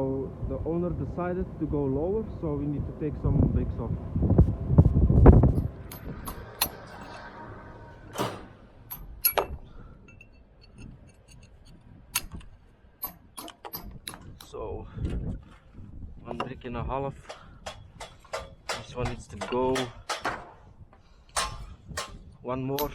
So the owner decided to go lower, so we need to take some bricks off. So 1 brick and a half. This one needs to go. One more.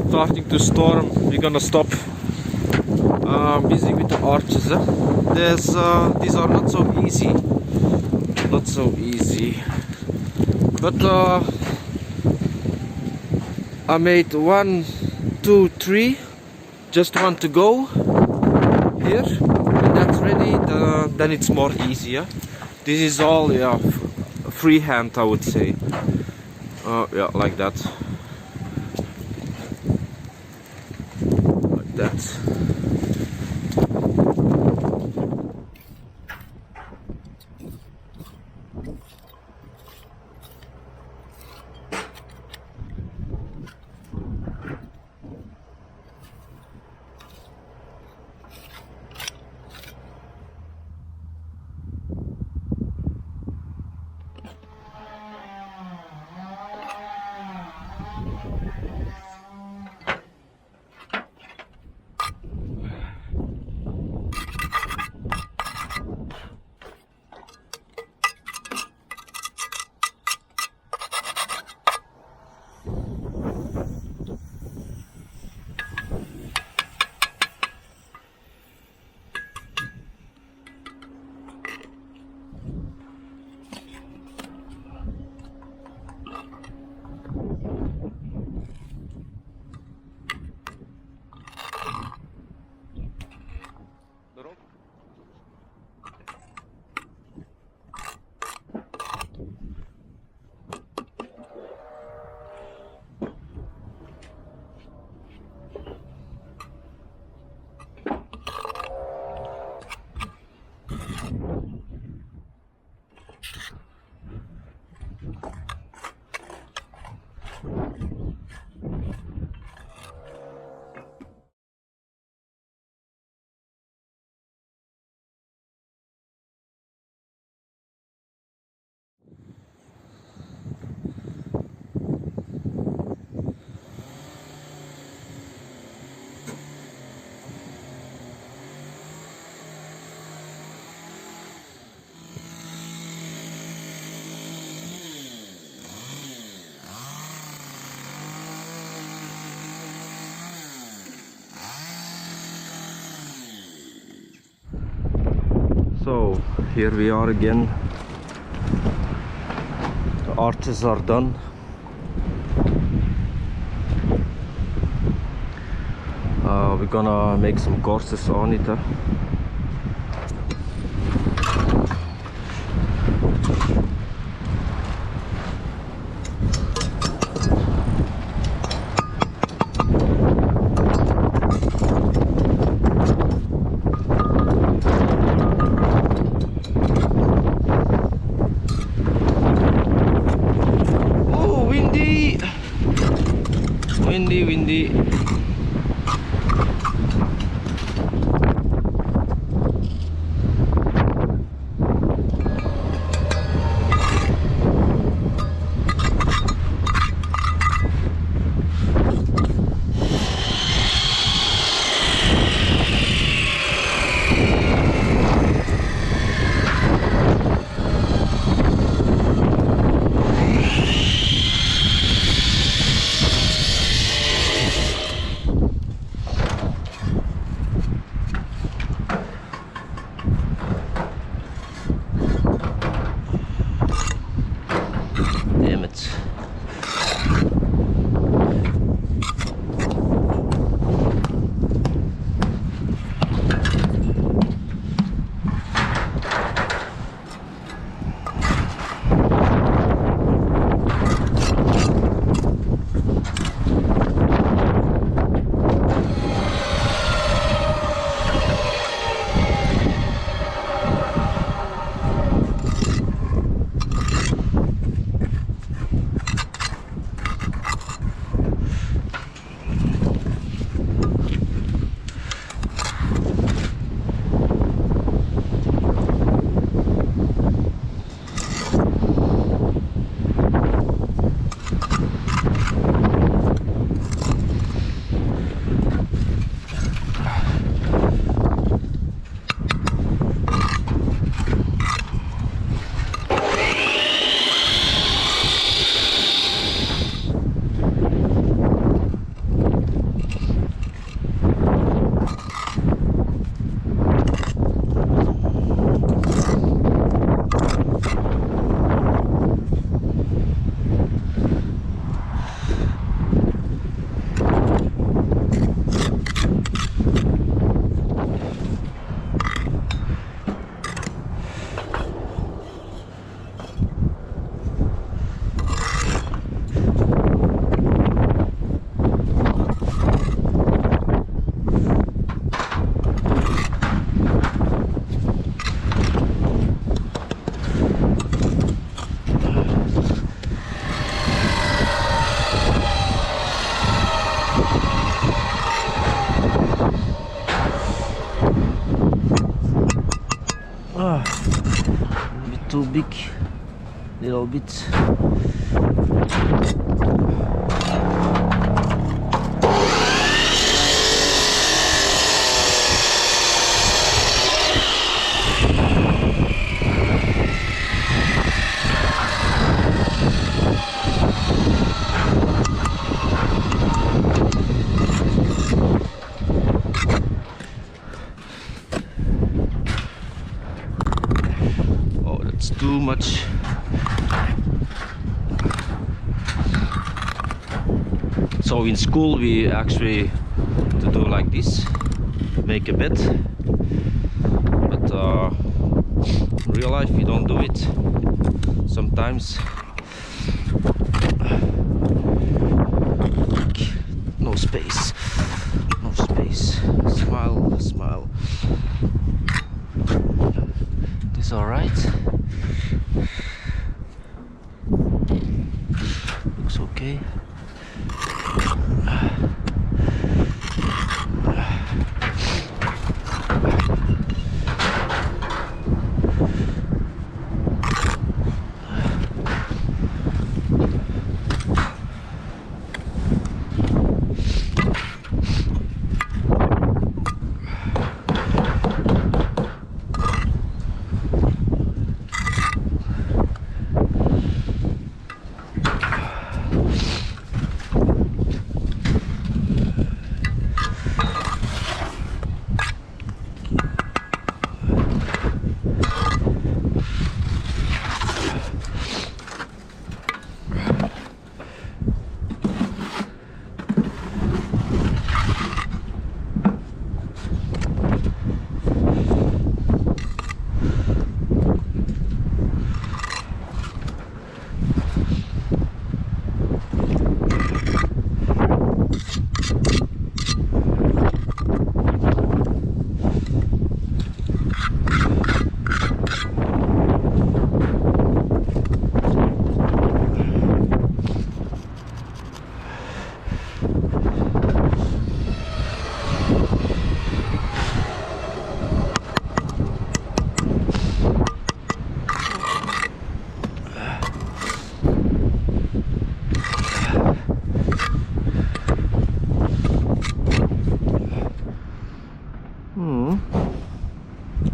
Starting to storm, we're gonna stop. Busy with the arches. These are not so easy, but I made 1, 2, 3, just one to go here, and that's ready. Then it's more easier. This is all, yeah, freehand, I would say. Yeah, like that. That. So here we are again. The arches are done. We're gonna make some courses on it. Oh, windy! Windy, windy. Damn it. A bit too big, little bit. Too much. So in school we actually to do like this, make a bed, but real life we don't do it sometimes. No space, no space. Smile, smile. This all right? Looks okay.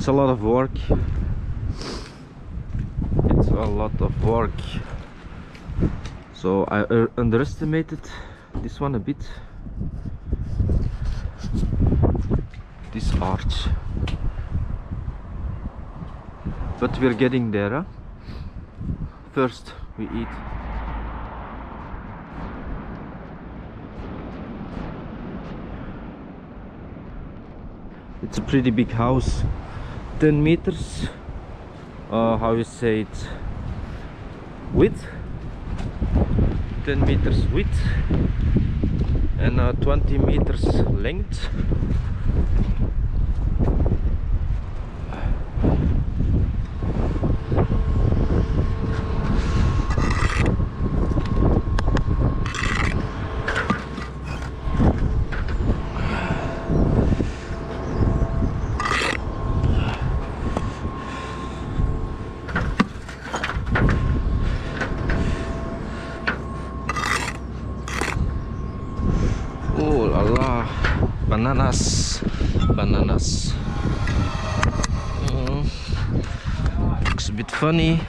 a lot of work. It's a lot of work. So I underestimated this one a bit. This arch. But we're getting there, huh? First we eat. It's a pretty big house. 10 meters, how you say it, width, 10 meters width, and 20 meters length. Oh la la, bananas, bananas. Looks a bit funny.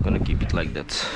Gonna keep it like that.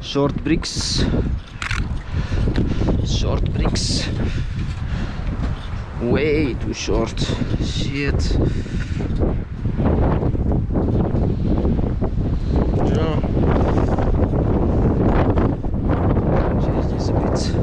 Short bricks, way too short, shit. Yeah. Change this a bit.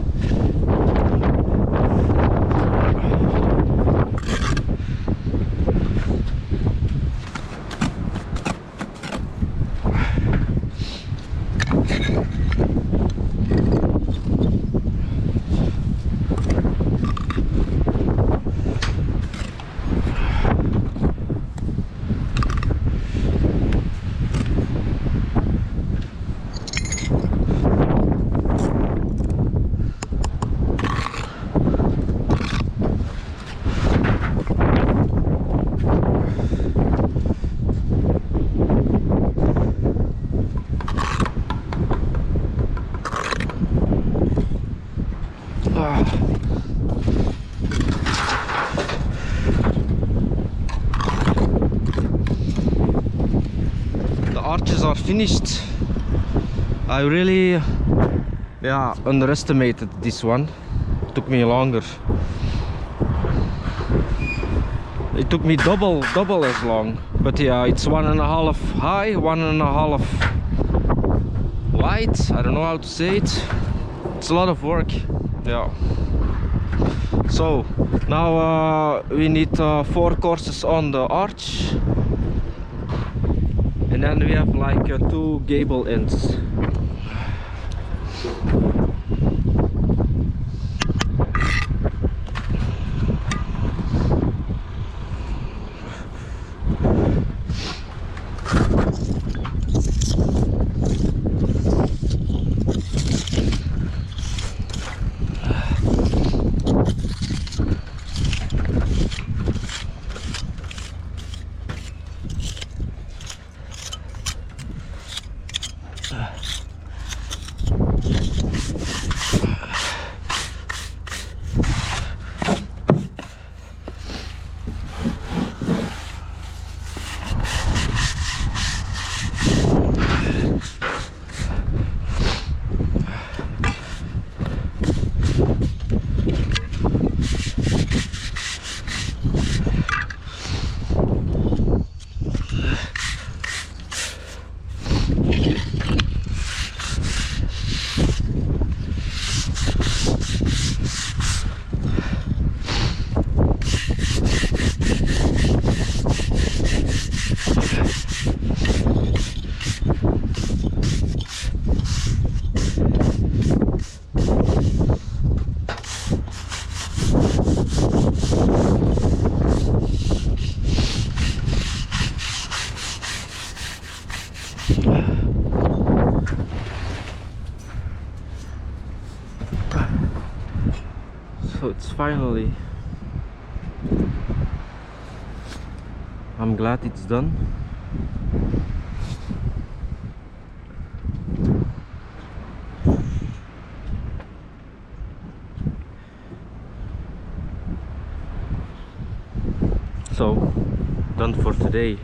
The arches are finished. I really underestimated this one. It took me longer. It took me double as long. But yeah, it's 1.5 high, 1.5 wide. I don't know how to say it. It's a lot of work. Yeah. So now we need 4 courses on the arch, and then we have like 2 gable ends. So it's finally, I'm glad it's done. So done for today.